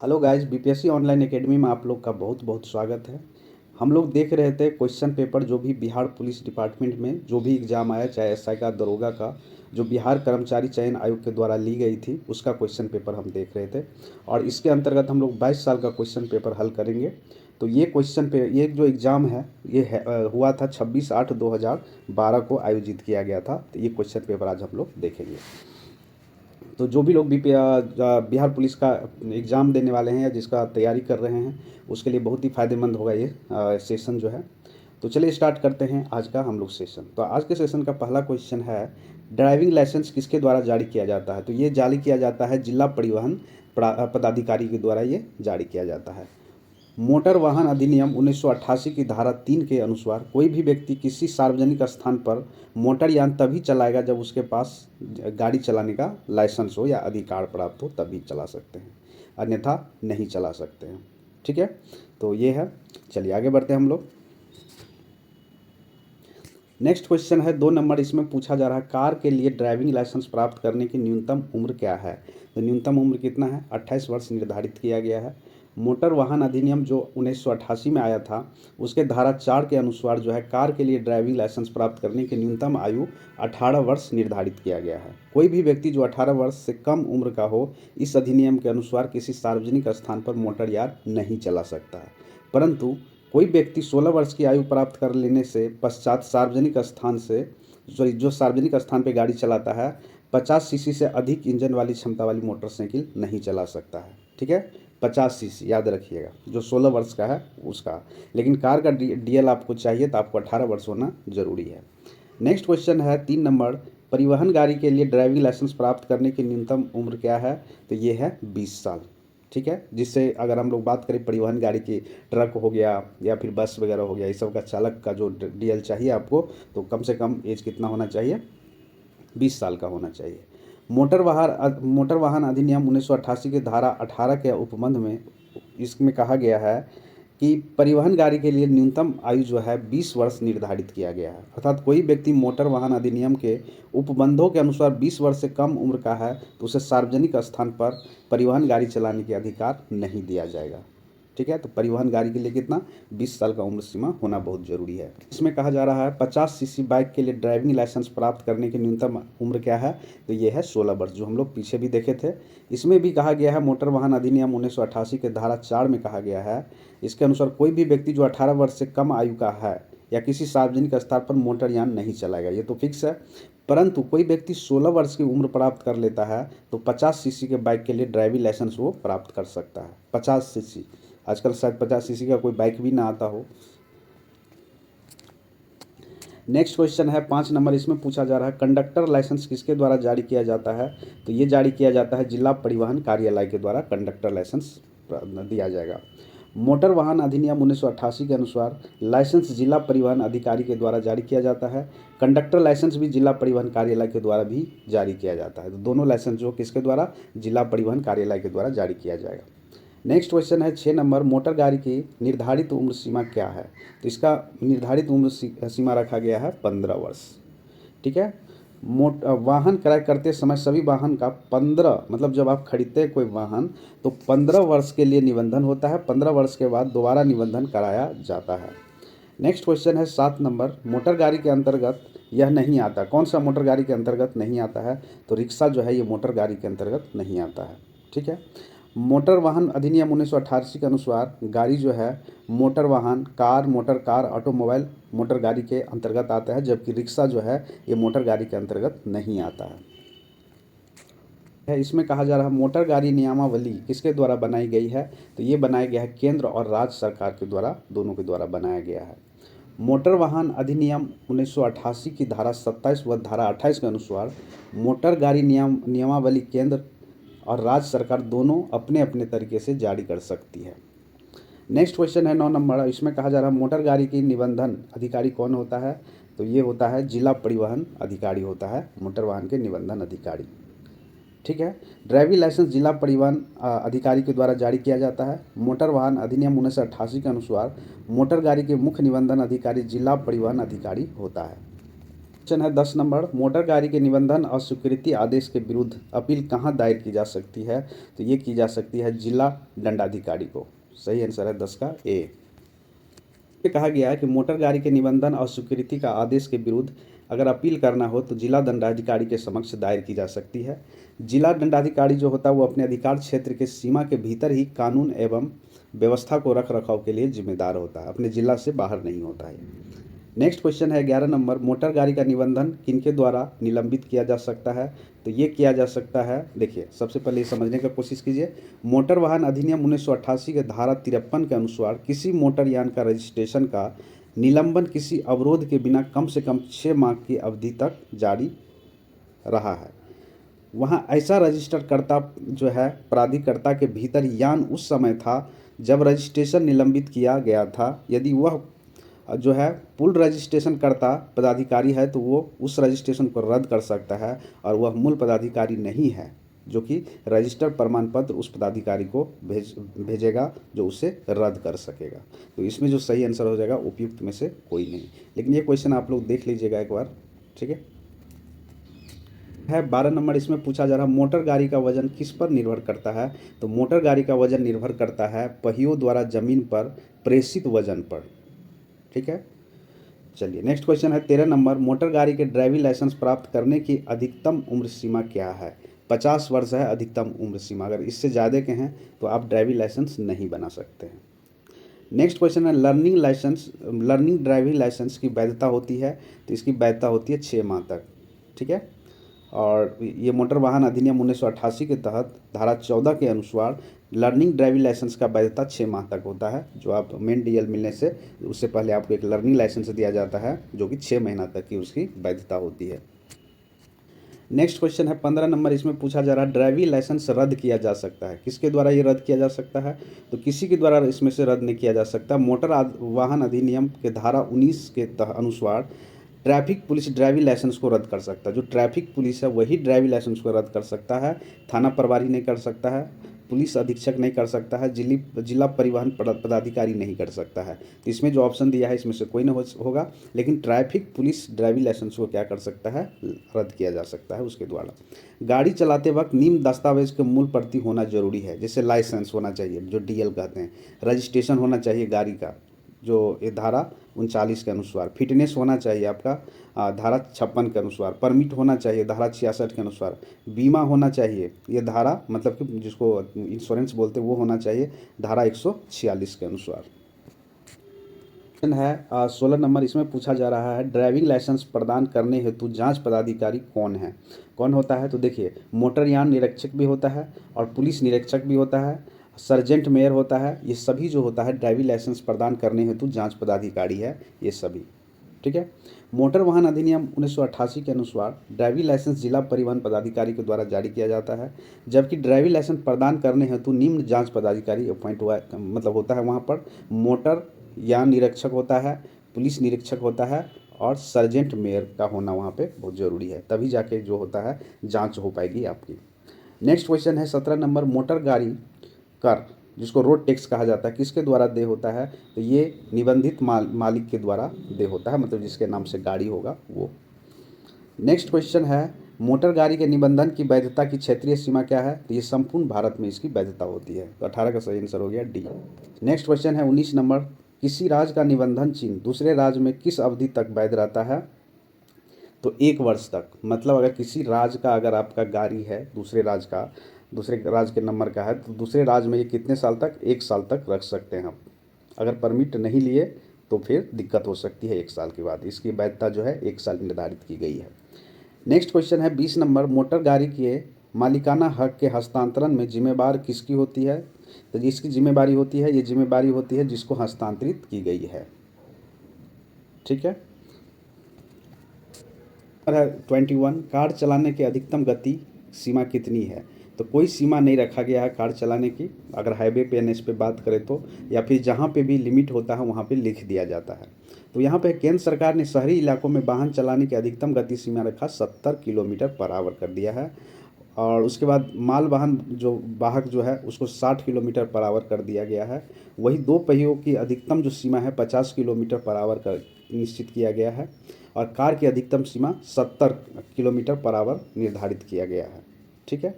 Hello guys, BPSC online academy में आप लोग का बहुत बहुत स्वागत है। हम लोग देख रहे थे क्वेश्चन पेपर जो भी बिहार पुलिस डिपार्टमेंट में जो भी एग्ज़ाम आया, चाहे एसआई का, दरोगा का, जो बिहार कर्मचारी चयन आयोग के द्वारा ली गई थी उसका क्वेश्चन पेपर हम देख रहे थे। और इसके अंतर्गत हम लोग 22 साल का क्वेश्चन पेपर हल करेंगे। तो ये जो एग्ज़ाम है हुआ था 26/8/2012 को आयोजित किया गया था। तो ये क्वेश्चन पेपर आज हम लोग देखेंगे। तो जो भी लोग भी बिहार पुलिस का एग्ज़ाम देने वाले हैं या जिसका तैयारी कर रहे हैं उसके लिए बहुत ही फ़ायदेमंद होगा ये सेशन जो है। तो चलिए स्टार्ट करते हैं आज का हम लोग सेशन। तो आज के सेशन का पहला क्वेश्चन है, ड्राइविंग लाइसेंस किसके द्वारा जारी किया जाता है? तो ये जारी किया जाता है जिला परिवहन पदाधिकारी के द्वारा ये जारी किया जाता है। मोटर वाहन अधिनियम 1988 की धारा 3 के अनुसार कोई भी व्यक्ति किसी सार्वजनिक स्थान पर मोटरयान तभी चलाएगा जब उसके पास गाड़ी चलाने का लाइसेंस हो या अधिकार प्राप्त हो, तभी चला सकते हैं, अन्यथा नहीं चला सकते हैं। ठीक है, तो ये है। चलिए आगे बढ़ते हैं हम लोग। नेक्स्ट क्वेश्चन है 2 नंबर, इसमें पूछा जा रहा है कार के लिए ड्राइविंग लाइसेंस प्राप्त करने की न्यूनतम उम्र क्या है? तो न्यूनतम उम्र कितना है? 28 वर्ष निर्धारित किया गया है। मोटर वाहन अधिनियम जो 1988 में आया था उसके धारा 4 के अनुसार जो है कार के लिए ड्राइविंग लाइसेंस प्राप्त करने की न्यूनतम आयु 18 वर्ष निर्धारित किया गया है। कोई भी व्यक्ति जो 18 वर्ष से कम उम्र का हो इस अधिनियम के अनुसार किसी सार्वजनिक स्थान पर मोटरयान नहीं चला सकता है। परंतु कोई व्यक्ति 16 वर्ष की आयु प्राप्त कर लेने से पश्चात सार्वजनिक स्थान से जो सार्वजनिक स्थान पर गाड़ी चलाता है 50 सीसी से अधिक इंजन वाली क्षमता वाली मोटरसाइकिल नहीं चला सकता है। ठीक है, 50 सीसी याद रखिएगा, जो 16 वर्ष का है उसका। लेकिन कार का डीएल आपको चाहिए तो आपको 18 वर्ष होना जरूरी है। नेक्स्ट क्वेश्चन है 3 नंबर, परिवहन गाड़ी के लिए ड्राइविंग लाइसेंस प्राप्त करने की न्यूनतम उम्र क्या है? तो ये है 20 साल। ठीक है, जिससे अगर हम लोग बात करें परिवहन गाड़ी की, ट्रक हो गया या फिर बस वगैरह हो गया, इस सब का चालक का जो डीएल चाहिए आपको, तो कम से कम एज कितना होना चाहिए? 20 साल का होना चाहिए। मोटर वाहन अधिनियम 1988 की धारा 18 के उपबंध में इसमें कहा गया है कि परिवहन गाड़ी के लिए न्यूनतम आयु जो है 20 वर्ष निर्धारित किया गया है। अर्थात कोई व्यक्ति मोटर वाहन अधिनियम के उपबंधों के अनुसार 20 वर्ष से कम उम्र का है तो उसे सार्वजनिक स्थान पर परिवहन गाड़ी चलाने के अधिकार नहीं दिया जाएगा। ठीक है, तो परिवहन गाड़ी के लिए कितना? 20 साल का उम्र सीमा होना बहुत जरूरी है। इसमें कहा जा रहा है 50 सीसी बाइक के लिए ड्राइविंग लाइसेंस प्राप्त करने की न्यूनतम उम्र क्या है? तो ये है 16 वर्ष, जो हम लोग पीछे भी देखे थे। इसमें भी कहा गया है, मोटर वाहन अधिनियम 1988 के धारा 4 में कहा गया है, इसके अनुसार कोई भी व्यक्ति जो 18 वर्ष से कम आयु का है या किसी सार्वजनिक स्थान पर मोटरयान नहीं चलाएगा, ये तो फिक्स है। परंतु कोई व्यक्ति 16 वर्ष की उम्र प्राप्त कर लेता है तो 50 सीसी के बाइक के लिए ड्राइविंग लाइसेंस वो प्राप्त कर सकता है। 50 सीसी, आजकल शायद 50 सीसी का कोई बाइक भी ना आता हो। नेक्स्ट क्वेश्चन है 5 नंबर, इसमें पूछा जा रहा है कंडक्टर लाइसेंस किसके द्वारा जारी किया जाता है? तो ये जारी किया जाता है जिला परिवहन कार्यालय के द्वारा कंडक्टर लाइसेंस दिया जाएगा। मोटर वाहन अधिनियम 1988 के अनुसार लाइसेंस जिला परिवहन अधिकारी के द्वारा जारी किया जाता है। कंडक्टर लाइसेंस भी जिला परिवहन कार्यालय के द्वारा भी जारी किया जाता है। तो दोनों लाइसेंस जो किसके द्वारा? जिला परिवहन कार्यालय के द्वारा जारी किया जाएगा। नेक्स्ट क्वेश्चन है 6 नंबर, मोटर गाड़ी की निर्धारित उम्र सीमा क्या है? तो इसका निर्धारित उम्र सीमा रखा गया है 15 वर्ष। ठीक है, वाहन क्रय करते समय सभी वाहन का 15, मतलब जब आप खरीदते हैं कोई वाहन तो 15 वर्ष के लिए निबंधन होता है। 15 वर्ष के बाद दोबारा निबंधन कराया जाता है। नेक्स्ट क्वेश्चन है 7 नंबर, मोटर गाड़ी के अंतर्गत यह नहीं आता। कौन सा मोटर गाड़ी के अंतर्गत नहीं आता है? तो रिक्शा जो है ये मोटर गाड़ी के अंतर्गत नहीं आता है। ठीक है, मोटर वाहन अधिनियम 1988 के अनुसार गाड़ी जो है मोटर वाहन, car, motor car, automobile motor गाड़ी के अंतर्गत आता है, जबकि रिक्शा जो है ये मोटर गाड़ी के अंतर्गत नहीं आता है। इसमें कहा जा रहा है मोटर गाड़ी नियमावली किसके द्वारा बनाई गई है? तो ये बनाया गया है केंद्र और राज्य सरकार के द्वारा, दोनों के द्वारा बनाया गया है। मोटर वाहन अधिनियम 1988 की धारा 27 व धारा 28 के अनुसार मोटर गाड़ी नियमावली केंद्र और राज्य सरकार दोनों अपने अपने तरीके से जारी कर सकती है। नेक्स्ट क्वेश्चन है 9 नंबर, इसमें कहा जा रहा है मोटर गाड़ी की निबंधन अधिकारी कौन होता है? तो ये होता है जिला परिवहन अधिकारी होता है मोटर वाहन के निबंधन अधिकारी। ठीक है, ड्राइविंग लाइसेंस जिला परिवहन अधिकारी के द्वारा जारी किया जाता है। मोटर वाहन अधिनियम 1988 के अनुसार मोटर गाड़ी के मुख्य निबंधन अधिकारी जिला परिवहन अधिकारी होता है। क्वेश्चन है 10 नंबर, मोटर गाड़ी के निबंधन और स्वीकृति आदेश के विरुद्ध अपील कहाँ दायर की जा सकती है? तो ये की जा सकती है जिला दंडाधिकारी को। सही आंसर है 10 का ए। ये कहा गया है कि मोटर गाड़ी के निबंधन और स्वीकृति का आदेश के विरुद्ध अगर अपील करना हो तो जिला दंडाधिकारी के समक्ष दायर की जा सकती है। जिला दंडाधिकारी जो होता है वो अपने अधिकार क्षेत्र के सीमा के भीतर ही कानून एवं व्यवस्था को रख रखाव के लिए जिम्मेदार होता है, अपने जिला से बाहर नहीं होता है। नेक्स्ट क्वेश्चन है 11 नंबर, मोटर गाड़ी का निबंधन किनके द्वारा निलंबित किया जा सकता है? तो ये किया जा सकता है, देखिए सबसे पहले ये समझने का कोशिश कीजिए। मोटर वाहन अधिनियम 1988 के धारा 53 के अनुसार किसी मोटर यान का रजिस्ट्रेशन का निलंबन किसी अवरोध के बिना कम से कम 6 माह की अवधि तक जारी रहा है। वहाँ ऐसा रजिस्टर करता जो है प्राधिकर्ता के भीतर यान उस समय था जब रजिस्ट्रेशन निलंबित किया गया था। यदि वह जो है पूर्ण रजिस्ट्रेशन करता पदाधिकारी है तो वो उस रजिस्ट्रेशन को रद्द कर सकता है, और वह मूल पदाधिकारी नहीं है जो कि रजिस्टर्ड प्रमाण पत्र उस पदाधिकारी को भेजेगा जो उसे रद्द कर सकेगा। तो इसमें जो सही आंसर हो जाएगा उपयुक्त में से कोई नहीं। लेकिन ये क्वेश्चन आप लोग देख लीजिएगा एक बार, ठीक है। 12 नंबर इसमें पूछा जा रहा, मोटर गाड़ी का वजन किस पर निर्भर करता है? तो मोटर गाड़ी का वजन निर्भर करता है पहियों द्वारा जमीन पर प्रेषित वजन पर, ठीक है। चलिए नेक्स्ट क्वेश्चन है 13 नंबर, मोटर गाड़ी के ड्राइविंग लाइसेंस प्राप्त करने की अधिकतम उम्र सीमा क्या है? 50 वर्ष है अधिकतम उम्र सीमा, अगर इससे ज़्यादा के हैं तो आप ड्राइविंग लाइसेंस नहीं बना सकते हैं। नेक्स्ट क्वेश्चन है लर्निंग ड्राइविंग लाइसेंस की वैधता होती है? तो इसकी वैधता होती है 6 माह तक, ठीक है। और ये मोटर वाहन अधिनियम 1988 के तहत धारा 14 के अनुसार लर्निंग ड्राइविंग लाइसेंस का वैधता 6 माह तक होता है। जो आप मेन डीएल मिलने से उससे पहले आपको एक लर्निंग लाइसेंस दिया जाता है जो कि 6 महीना तक की उसकी वैधता होती है। नेक्स्ट क्वेश्चन है 15 नंबर, इसमें पूछा जा रहा है ड्राइविंग लाइसेंस रद्द किया जा सकता है? किसके द्वारा ये रद्द किया जा सकता है? तो किसी के द्वारा इसमें से रद्द नहीं किया जा सकता। मोटर वाहन अधिनियम के धारा 19 के अनुसार ट्रैफिक पुलिस ड्राइविंग लाइसेंस को रद्द कर सकता है। जो ट्रैफिक पुलिस है वही ड्राइविंग लाइसेंस को रद्द कर सकता है, थाना प्रभारी नहीं कर सकता है, पुलिस अधीक्षक नहीं कर सकता है, जिला परिवहन पदाधिकारी नहीं कर सकता है। तो इसमें जो ऑप्शन दिया है इसमें से कोई नहीं होगा, लेकिन ट्रैफिक पुलिस ड्राइविंग लाइसेंस को क्या कर सकता है? रद्द किया जा सकता है उसके द्वारा। गाड़ी चलाते वक्त निम्न दस्तावेज के मूल प्रति होना जरूरी है, जैसे लाइसेंस होना चाहिए जो डीएल कहते हैं, रजिस्ट्रेशन होना चाहिए गाड़ी का जो ये धारा 39 के अनुसार, फिटनेस होना चाहिए आपका धारा 56 के अनुसार, परमिट होना चाहिए धारा 66 के अनुसार, बीमा होना चाहिए, ये धारा मतलब कि जिसको इंश्योरेंस बोलते हैं वो होना चाहिए धारा 146 के अनुसार है। 16 नंबर इसमें पूछा जा रहा है ड्राइविंग लाइसेंस प्रदान करने हेतु जांच पदाधिकारी कौन है? कौन होता है? तो देखिए मोटरयान निरीक्षक भी होता है और पुलिस निरीक्षक भी होता है, सर्जेंट मेयर होता है, ये सभी जो होता है ड्राइविंग लाइसेंस प्रदान करने हेतु जांच पदाधिकारी है ये सभी, ठीक है। मोटर वाहन अधिनियम 1988 के अनुसार ड्राइविंग लाइसेंस जिला परिवहन पदाधिकारी के द्वारा जारी किया जाता है, जबकि ड्राइविंग लाइसेंस प्रदान करने हेतु निम्न जांच पदाधिकारी अपॉइंट हुआ मतलब होता है वहाँ पर मोटर यान निरीक्षक होता है, पुलिस निरीक्षक होता है और सर्जेंट मेयर का होना वहाँ पे बहुत ज़रूरी है, तभी जाके जो होता है जांच हो पाएगी आपकी। नेक्स्ट क्वेश्चन है 17 नंबर, मोटर गाड़ी कर जिसको रोड टैक्स कहा जाता है किसके द्वारा देय होता है? तो ये निबंधित मालिक के द्वारा देय होता है, मतलब जिसके नाम से गाड़ी होगा वो। नेक्स्ट क्वेश्चन है मोटर गाड़ी के निबंधन की वैधता की क्षेत्रीय सीमा क्या है? तो ये संपूर्ण भारत में इसकी वैधता होती है। तो 18 का सही आंसर हो गया डी। नेक्स्ट क्वेश्चन है 19 नंबर, किसी राज्य का निबंधन चिन्ह दूसरे राज्य में किस अवधि तक वैध रहता है? तो 1 वर्ष तक। मतलब अगर किसी राज्य का अगर आपका गाड़ी है दूसरे राज्य के नंबर का है तो दूसरे राज्य में ये कितने साल तक? 1 साल तक रख सकते हैं आप। अगर परमिट नहीं लिए तो फिर दिक्कत हो सकती है 1 साल के बाद। इसकी वैधता जो है 1 साल निर्धारित की गई है। नेक्स्ट क्वेश्चन है 20 नंबर, मोटर गाड़ी के मालिकाना हक के हस्तांतरण में जिम्मेवार किसकी होती है? तो जिसकी जिम्मेवारी होती है, ये जिम्मेवारी होती है जिसको हस्तांतरित की गई है, ठीक है। 21, कार चलाने की अधिकतम गति सीमा कितनी है? तो कोई सीमा नहीं रखा गया है कार चलाने की, अगर हाईवे पे एनएच पे बात करें तो, या फिर जहाँ पे भी लिमिट होता है वहाँ पे लिख दिया जाता है। तो यहाँ पे केंद्र सरकार ने शहरी इलाकों में वाहन चलाने की अधिकतम गति सीमा रखा 70 किलोमीटर पर आवर कर दिया है। और उसके बाद माल वाहन जो वाहक जो है उसको 60 किलोमीटर पर आवर कर दिया गया है। वही दो पहियों की अधिकतम जो सीमा है 50 किलोमीटर पर आवर कर निश्चित किया गया है और कार की अधिकतम सीमा 70 किलोमीटर पर आवर निर्धारित किया गया है। ठीक है।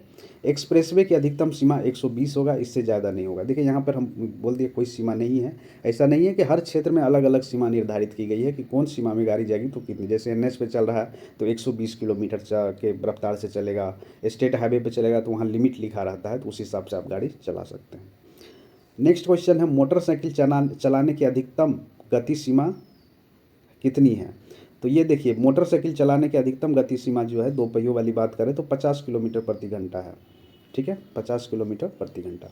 एक्सप्रेसवे की अधिकतम सीमा 120 होगा, इससे ज़्यादा नहीं होगा। देखिए यहाँ पर हम बोल दिए कोई सीमा नहीं है। ऐसा नहीं है कि हर क्षेत्र में अलग अलग सीमा निर्धारित की गई है कि कौन सीमा में गाड़ी जाएगी तो कितनी। जैसे एनएच पे चल रहा है तो 120 किलोमीटर के रफ्तार से चलेगा। स्टेट हाईवे पे चलेगा तो वहाँ लिमिट लिखा रहता है, तो उस हिसाब से आप गाड़ी चला सकते हैं। नेक्स्ट क्वेश्चन है मोटरसाइकिल चलाने की अधिकतम गति सीमा कितनी है। तो ये देखिए मोटरसाइकिल चलाने की अधिकतम गति सीमा जो है, दो पहियों वाली बात करें तो 50 किलोमीटर प्रति घंटा है। ठीक है, 50 किलोमीटर प्रति घंटा।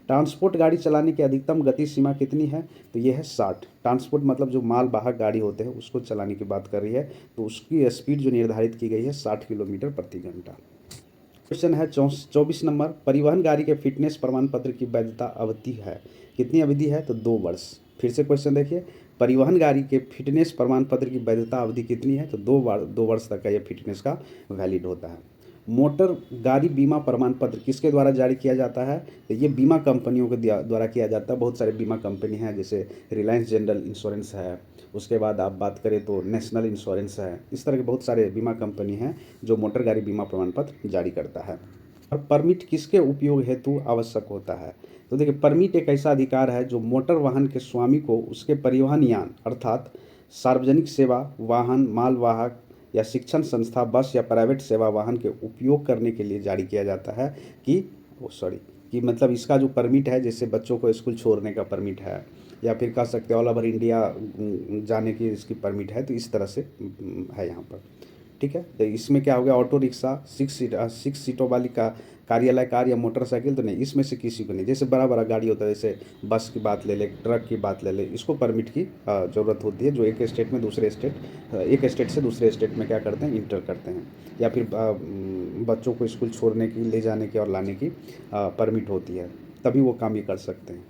ट्रांसपोर्ट गाड़ी चलाने की अधिकतम गति सीमा कितनी है, तो ये है 60। ट्रांसपोर्ट मतलब जो माल वाहक गाड़ी होते हैं उसको चलाने की बात कर रही है, तो उसकी स्पीड जो निर्धारित की गई है 60 किलोमीटर प्रति घंटा। क्वेश्चन है 24 नंबर, परिवहन गाड़ी के फिटनेस प्रमाण पत्र की वैधता अवधि है, कितनी अवधि है, तो 2 वर्ष। फिर से क्वेश्चन देखिए, परिवहन गाड़ी के फिटनेस प्रमाण पत्र की वैधता अवधि कितनी है, तो 2 वर्ष तक का ये फिटनेस का वैलिड होता है। मोटर गाड़ी बीमा प्रमाण पत्र किसके द्वारा जारी किया जाता है, तो ये बीमा कंपनियों के द्वारा किया जाता है। बहुत सारे बीमा कंपनी हैं, जैसे रिलायंस जनरल इंश्योरेंस है, उसके बाद आप बात करें तो नेशनल इंश्योरेंस है। इस तरह के बहुत सारे बीमा कंपनी हैं जो मोटर गाड़ी बीमा प्रमाण पत्र जारी करता है। और परमिट किसके उपयोग हेतु आवश्यक होता है, तो देखिए परमिट एक ऐसा अधिकार है जो मोटर वाहन के स्वामी को उसके परिवहन यान अर्थात सार्वजनिक सेवा वाहन, मालवाहक या शिक्षण संस्था, बस या प्राइवेट सेवा वाहन के उपयोग करने के लिए जारी किया जाता है कि मतलब इसका जो परमिट है, जैसे बच्चों को स्कूल छोड़ने का परमिट है या फिर कह सकते हैं ऑल ओवर इंडिया जाने की इसकी परमिट है, तो इस तरह से है यहाँ पर। ठीक है, तो इसमें क्या हो गया, ऑटो रिक्शा 6 सीटों वाली का कार्यालय कार या मोटरसाइकिल तो नहीं, इसमें से किसी को नहीं। जैसे बड़ा बड़ा गाड़ी होता है, जैसे बस की बात ले ले, ट्रक की बात ले ले, इसको परमिट की ज़रूरत होती है, जो एक स्टेट से दूसरे स्टेट में क्या करते हैं, इंटर करते हैं, या फिर बच्चों को स्कूल छोड़ने की, ले जाने की और लाने की परमिट होती है, तभी वो काम ये कर सकते हैं।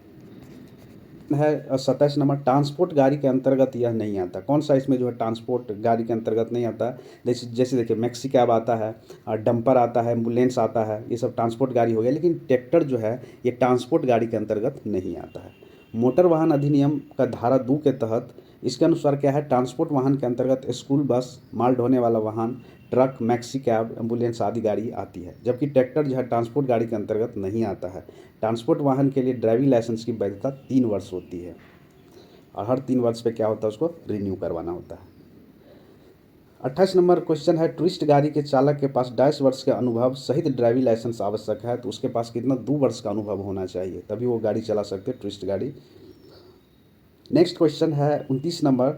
है 27 नंबर, ट्रांसपोर्ट गाड़ी के अंतर्गत यह नहीं आता। कौन सा इसमें जो है ट्रांसपोर्ट गाड़ी के अंतर्गत नहीं आता, जैसे देखिए मैक्सी कैब आता है, डंपर आता है, एम्बुलेंस आता है, ये सब ट्रांसपोर्ट गाड़ी हो गया। लेकिन ट्रैक्टर जो है ये ट्रांसपोर्ट गाड़ी के अंतर्गत नहीं आता है। मोटर वाहन अधिनियम का धारा 2 के तहत इसके अनुसार क्या है, ट्रांसपोर्ट वाहन के अंतर्गत स्कूल बस, माल ढोने वाला वाहन, ट्रक, मैक्सी कैब, एम्बुलेंस आदि गाड़ी आती है, जबकि ट्रैक्टर जो है ट्रांसपोर्ट गाड़ी के अंतर्गत नहीं आता है। ट्रांसपोर्ट वाहन के लिए ड्राइविंग लाइसेंस की वैधता 3 वर्ष होती है और हर 3 वर्ष पे क्या होता है, उसको रिन्यू करवाना होता है। 28 नंबर क्वेश्चन है, टूरिस्ट गाड़ी के चालक के पास 22 वर्ष के अनुभव सहित ड्राइविंग लाइसेंस आवश्यक है, तो उसके पास कितना 2 वर्ष का अनुभव होना चाहिए, तभी वो गाड़ी चला सकते हैं, टूरिस्ट गाड़ी। नेक्स्ट क्वेश्चन है 29 नंबर,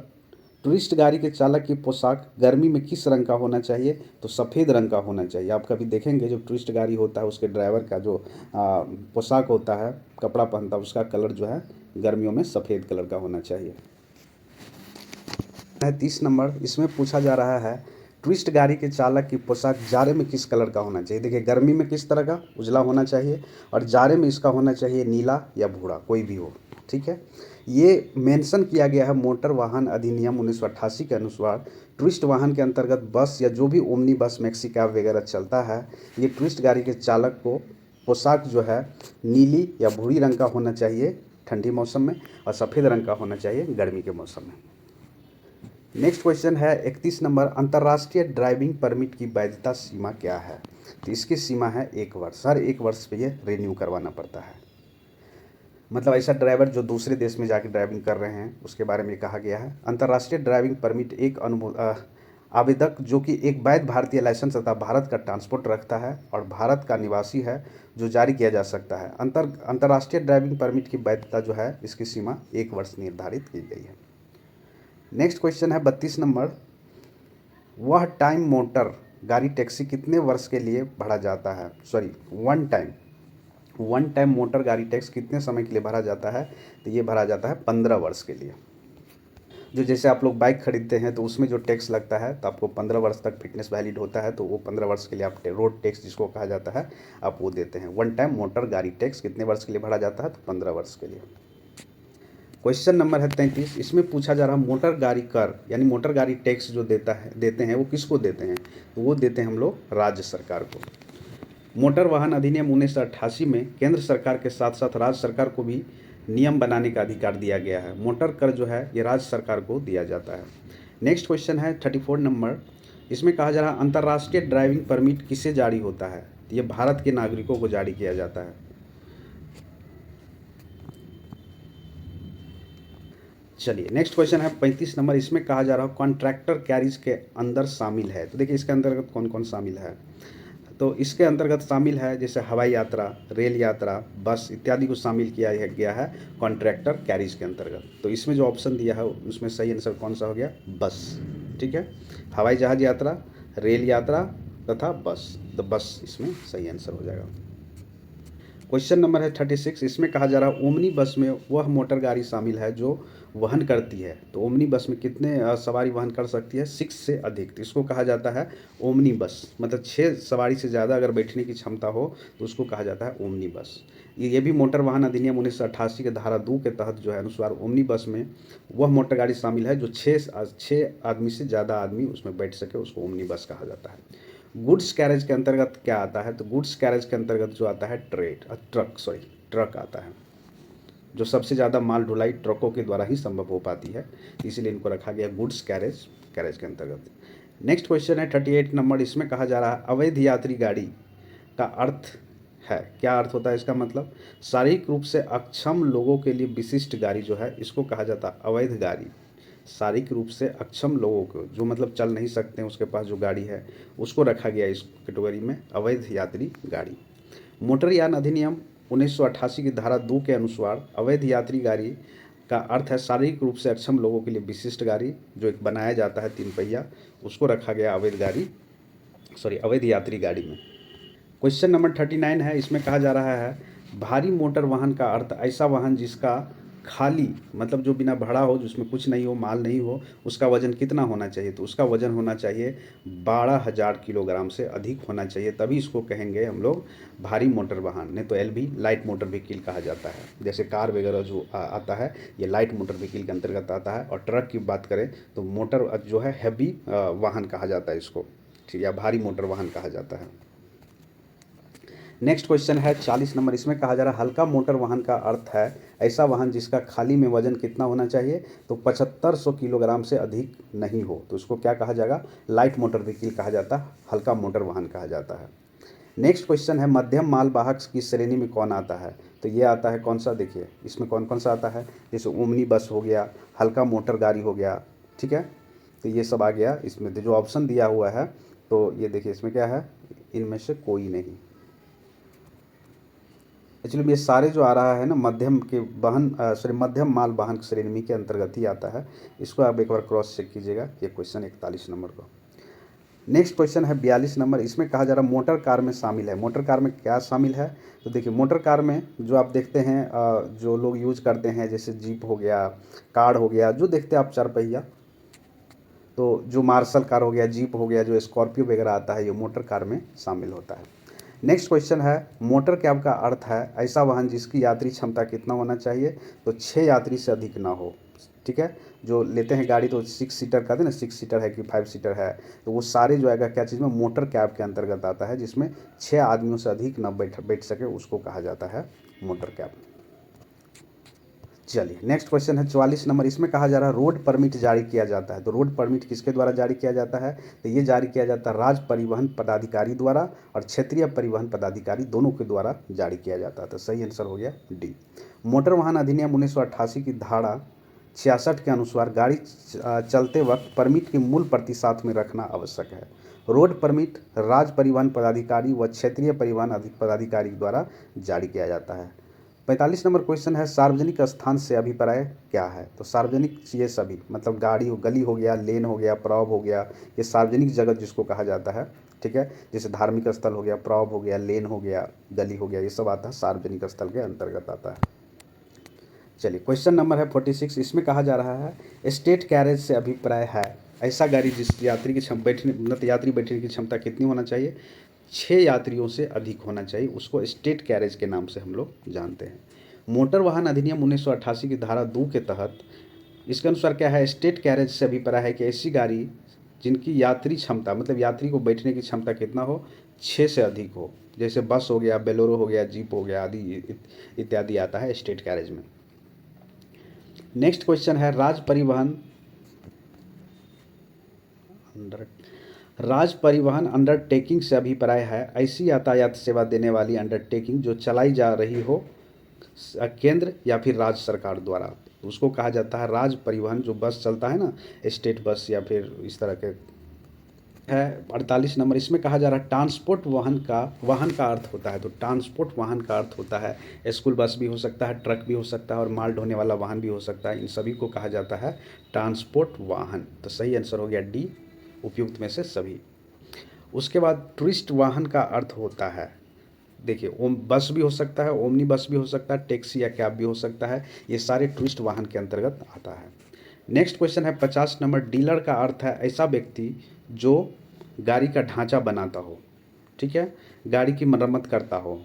टूरिस्ट गाड़ी के चालक की पोशाक गर्मी में किस रंग का होना चाहिए, तो सफ़ेद रंग का होना चाहिए। आप कभी देखेंगे जो टूरिस्ट गाड़ी होता है उसके ड्राइवर का जो पोशाक होता है, कपड़ा पहनता है, उसका कलर जो है गर्मियों में सफ़ेद कलर का होना चाहिए। 30 नंबर, इसमें पूछा जा रहा है टूरिस्ट गाड़ी के चालक की पोशाक जाड़े में किस कलर का होना चाहिए। देखिए गर्मी में किस तरह का, उजला होना चाहिए, और जाड़े में इसका होना चाहिए नीला या भूरा, कोई भी हो। ठीक है, ये मेंशन किया गया है मोटर वाहन अधिनियम 1988 के अनुसार। टूरिस्ट वाहन के अंतर्गत बस या जो भी ओमनी बस, मैक्सी कैब वगैरह चलता है, ये टूरिस्ट गाड़ी के चालक को पोशाक जो है नीली या भूरी रंग का होना चाहिए ठंडी मौसम में, और सफ़ेद रंग का होना चाहिए गर्मी के मौसम में। नेक्स्ट क्वेश्चन है 31 नंबर, अंतर्राष्ट्रीय ड्राइविंग परमिट की वैधता सीमा क्या है, तो इसकी सीमा है 1 वर्ष। हर 1 वर्ष पे ये रिन्यू करवाना पड़ता है। मतलब ऐसा ड्राइवर जो दूसरे देश में जाकर ड्राइविंग कर रहे हैं उसके बारे में कहा गया है। अंतर्राष्ट्रीय ड्राइविंग परमिट एक आवेदक जो कि एक वैध भारतीय लाइसेंस तथा भारत का ट्रांसपोर्ट रखता है और भारत का निवासी है जो जारी किया जा सकता है। अंतर्राष्ट्रीय ड्राइविंग परमिट की वैधता जो है इसकी सीमा 1 वर्ष निर्धारित की गई है। नेक्स्ट क्वेश्चन है 32 नंबर, वह टाइम मोटर गाड़ी टैक्सी कितने वर्ष के लिए भरा जाता है, वन टाइम मोटर गाड़ी टैक्स कितने समय के लिए भरा जाता है, तो ये भरा जाता है 15 वर्ष के लिए। जो जैसे आप लोग बाइक खरीदते हैं तो उसमें जो टैक्स लगता है, तो आपको 15 वर्ष तक फिटनेस वैलिड होता है, तो वो 15 वर्ष के लिए आप रोड टैक्स जिसको कहा जाता है आप वो देते हैं। वन टाइम मोटर गाड़ी टैक्स कितने वर्ष के लिए भरा जाता है, तो 15 वर्ष के लिए। क्वेश्चन नंबर है 33, इसमें पूछा जा रहा है मोटर गाड़ी कर यानी मोटर गाड़ी टैक्स जो देते हैं वो किसको देते हैं, तो वो देते हैं हम लोग राज्य सरकार को। मोटर वाहन अधिनियम 1988 में केंद्र सरकार के साथ साथ राज्य सरकार को भी नियम बनाने का अधिकार दिया गया है। मोटर कर जो है ये राज्य सरकार को दिया जाता है। नेक्स्ट क्वेश्चन है 34 नंबर, इसमें कहा जा रहा है अंतर्राष्ट्रीय ड्राइविंग परमिट किसे जारी होता है? तो ये भारत के नागरिकों को जारी किया जाता है। चलिए नेक्स्ट क्वेश्चन है 35 नंबर, इसमें कहा जा रहा है कॉन्ट्रैक्टर कैरिज के अंदर शामिल है। तो देखिए इसके अंतर्गत कौन कौन शामिल है। तो इसके अंतर्गत शामिल है जैसे हवाई यात्रा, रेल यात्रा, बस इत्यादि को शामिल किया गया है कॉन्ट्रैक्टर कैरिज के अंतर्गत। तो इसमें जो ऑप्शन दिया है उसमें सही आंसर कौन सा हो गया? बस। ठीक है, हवाई जहाज यात्रा, रेल यात्रा तथा बस। तो बस इसमें सही आंसर हो जाएगा। क्वेश्चन नंबर है 36, इसमें कहा जा रहा है ओमनी बस में वह मोटर गाड़ी शामिल है जो वहन करती है। तो ओमनी बस में कितने सवारी वहन कर सकती है? 6 से अधिक। तो इसको कहा जाता है ओमनी बस, मतलब 6 सवारी से ज़्यादा अगर बैठने की क्षमता हो तो उसको कहा जाता है ओमनी बस। ये भी मोटर वाहन अधिनियम 1988 के धारा 2 के तहत जो है अनुसार ओमनी बस में वह मोटर गाड़ी शामिल है जो 6 आदमी से ज़्यादा आदमी उसमें बैठ सके, उसको ओमनी बस कहा जाता है। गुड्स कैरेज के अंतर्गत क्या आता है? तो गुड्स कैरेज के अंतर्गत जो आता है ट्रक आता है। जो सबसे ज़्यादा माल ढुलाई ट्रकों के द्वारा ही संभव हो पाती है, इसीलिए इनको रखा गया गुड्स कैरेज के अंतर्गत। नेक्स्ट क्वेश्चन है 38 नंबर, इसमें कहा जा रहा है अवैध यात्री गाड़ी का अर्थ है। क्या अर्थ होता है इसका? मतलब शारीरिक रूप से अक्षम लोगों के लिए विशिष्ट गाड़ी जो है इसको कहा जाता है अवैध गाड़ी। शारीरिक रूप से अक्षम लोगों को, जो मतलब चल नहीं सकते हैं, उसके पास जो गाड़ी है उसको रखा गया इस कैटेगरी में अवैध यात्री गाड़ी। मोटरयान अधिनियम 1988 की धारा 2 के अनुसार अवैध यात्री गाड़ी का अर्थ है शारीरिक रूप से अक्षम लोगों के लिए विशिष्ट गाड़ी, जो एक बनाया जाता है 3 पहिया, उसको रखा गया अवैध यात्री गाड़ी में। क्वेश्चन नंबर 39 है, इसमें कहा जा रहा है भारी मोटर वाहन का अर्थ ऐसा वाहन जिसका खाली मतलब जो बिना भरा हो, जिसमें कुछ नहीं हो, माल नहीं हो, उसका वजन कितना होना चाहिए? तो उसका वजन होना चाहिए 12,000 किलोग्राम से अधिक होना चाहिए, तभी इसको कहेंगे हम लोग भारी मोटर वाहन। नहीं तो एलवी लाइट मोटर व्हीकल कहा जाता है। जैसे कार वगैरह जो आता है ये लाइट मोटर व्हीकल के अंतर्गत आता है। और ट्रक की बात करें तो मोटर जो है हैवी वाहन कहा जाता है इसको, ठीक है, या भारी मोटर वाहन कहा जाता है। नेक्स्ट क्वेश्चन है 40 नंबर, इसमें कहा जा रहा है हल्का मोटर वाहन का अर्थ है ऐसा वाहन जिसका खाली में वजन कितना होना चाहिए? तो 7500 किलोग्राम से अधिक नहीं हो, तो उसको क्या कहा जाएगा? लाइट मोटर व्हीकल कहा जाता है, हल्का मोटर वाहन कहा जाता है। नेक्स्ट क्वेश्चन है मध्यम माल वाहक की श्रेणी में कौन आता है? तो ये आता है कौन सा? देखिए इसमें कौन कौन सा आता है, जैसे ओमनी बस हो गया, हल्का मोटर गाड़ी हो गया, ठीक है, तो ये सब आ गया इसमें। जो ऑप्शन दिया हुआ है तो ये देखिए इसमें क्या है, इनमें से कोई नहीं। एक्चुअली ये सारे जो आ रहा है ना मध्यम माल वाहन श्रेणी के अंतर्गत ही आता है। इसको आप एक बार क्रॉस चेक कीजिएगा, ये क्वेश्चन 41 नंबर को। नेक्स्ट क्वेश्चन है 42 नंबर, इसमें कहा जा रहा है मोटर कार में शामिल है। मोटर कार में क्या शामिल है? तो देखिए मोटर कार में जो आप देखते हैं जो लोग यूज करते हैं, जैसे जीप हो गया, कार हो गया, जो देखते हैं आप 4 पहिया, तो जो मार्शल कार हो गया, जीप हो गया, जो स्कॉर्पियो वगैरह आता है, ये मोटर कार में शामिल होता है। नेक्स्ट क्वेश्चन है मोटर कैब का अर्थ है ऐसा वाहन जिसकी यात्री क्षमता कितना होना चाहिए? तो 6 यात्री से अधिक ना हो, ठीक है। जो लेते हैं गाड़ी तो 6 सीटर कहते हैं ना, 6 सीटर है कि 5 सीटर है, तो वो सारे जो आएगा क्या चीज़ में? मोटर कैब के अंतर्गत आता है, जिसमें 6 आदमियों से अधिक ना बैठ सके, उसको कहा जाता है मोटर कैब। चलिए नेक्स्ट क्वेश्चन है 44 नंबर, इसमें कहा जा रहा है रोड परमिट जारी किया जाता है। तो रोड परमिट किसके द्वारा जारी किया जाता है? तो ये जारी किया जाता है राज्य परिवहन पदाधिकारी द्वारा और क्षेत्रीय परिवहन पदाधिकारी दोनों के द्वारा जारी किया जाता है। तो सही आंसर हो गया डी। मोटर वाहन अधिनियम 1988 की धारा 66 के अनुसार गाड़ी चलते वक्त परमिट की मूल प्रति साथ में रखना आवश्यक है। रोड परमिट राज्य परिवहन पदाधिकारी व क्षेत्रीय परिवहन पदाधिकारी द्वारा जारी किया जाता है। 45 नंबर क्वेश्चन है सार्वजनिक स्थान से अभिप्राय क्या है? तो सार्वजनिक ये सभी मतलब गाड़ी हो, गली हो गया, लेन हो गया, प्रॉब हो गया, ये सार्वजनिक जगह जिसको कहा जाता है, ठीक है। जैसे धार्मिक स्थल हो गया, प्रॉब हो गया, लेन हो गया, गली हो गया, ये सब आता है सार्वजनिक स्थल के अंतर्गत आता है। चलिए क्वेश्चन नंबर है 46, इसमें कहा जा रहा है स्टेट कैरेज से अभिप्राय है ऐसा गाड़ी जिस यात्री की यात्री बैठने की क्षमता कितनी होना चाहिए? 6 यात्रियों से अधिक होना चाहिए, उसको स्टेट कैरेज के नाम से हम लोग जानते हैं। मोटर वाहन अधिनियम 1988 की धारा 2 के तहत इसके अनुसार क्या है? स्टेट कैरेज से अभिप्राय है कि ऐसी गाड़ी जिनकी यात्री क्षमता मतलब यात्री को बैठने की क्षमता कितना हो? 6 से अधिक हो, जैसे बस हो गया, बेलोरो हो गया, जीप हो गया आदि इत्यादि आता है स्टेट कैरेज में। नेक्स्ट क्वेश्चन है राज्य परिवहन अंडरटेकिंग से अभिप्राय है ऐसी यातायात सेवा देने वाली अंडरटेकिंग जो चलाई जा रही हो केंद्र या फिर राज्य सरकार द्वारा, तो उसको कहा जाता है राज्य परिवहन। जो बस चलता है ना, स्टेट बस या फिर इस तरह के है। 48 नंबर, इसमें कहा जा रहा है ट्रांसपोर्ट वाहन का अर्थ होता है। तो ट्रांसपोर्ट वाहन का अर्थ होता है स्कूल बस भी हो सकता है, ट्रक भी हो सकता है और माल ढोने वाला वाहन भी हो सकता है। इन सभी को कहा जाता है ट्रांसपोर्ट वाहन। तो सही आंसर हो गया डी, उपयुक्त में से सभी। उसके बाद टूरिस्ट वाहन का अर्थ होता है, देखिए बस भी हो सकता है, ओमनी बस भी हो सकता है, टैक्सी या कैब भी हो सकता है। ये सारे टूरिस्ट वाहन के अंतर्गत आता है। नेक्स्ट क्वेश्चन है 50 नंबर, डीलर का अर्थ है ऐसा व्यक्ति जो गाड़ी का ढांचा बनाता हो, ठीक है, गाड़ी की मरम्मत करता हो,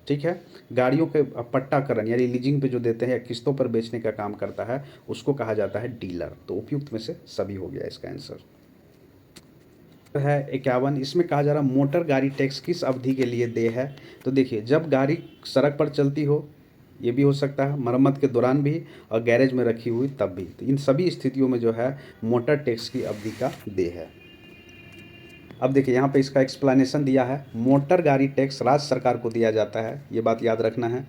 ठीक है, गाड़ियों के पट्टाकरण यानी लीजिंग पे जो देते हैं या किस्तों पर बेचने का काम करता है, उसको कहा जाता है डीलर। तो उपयुक्त में से सभी हो गया इसका आंसर है 51। इसमें कहा जा रहा मोटर गाड़ी टैक्स किस अवधि के लिए देय है। तो देखिए जब गाड़ी सड़क पर चलती हो, ये भी हो सकता है, मरम्मत के दौरान भी और गैरेज में रखी हुई तब भी। तो इन सभी स्थितियों में जो है मोटर टैक्स की अवधि का देय है। अब देखिए यहाँ पे इसका एक्सप्लेनेशन दिया है। मोटर गाड़ी टैक्स राज्य सरकार को दिया जाता है, ये बात याद रखना है।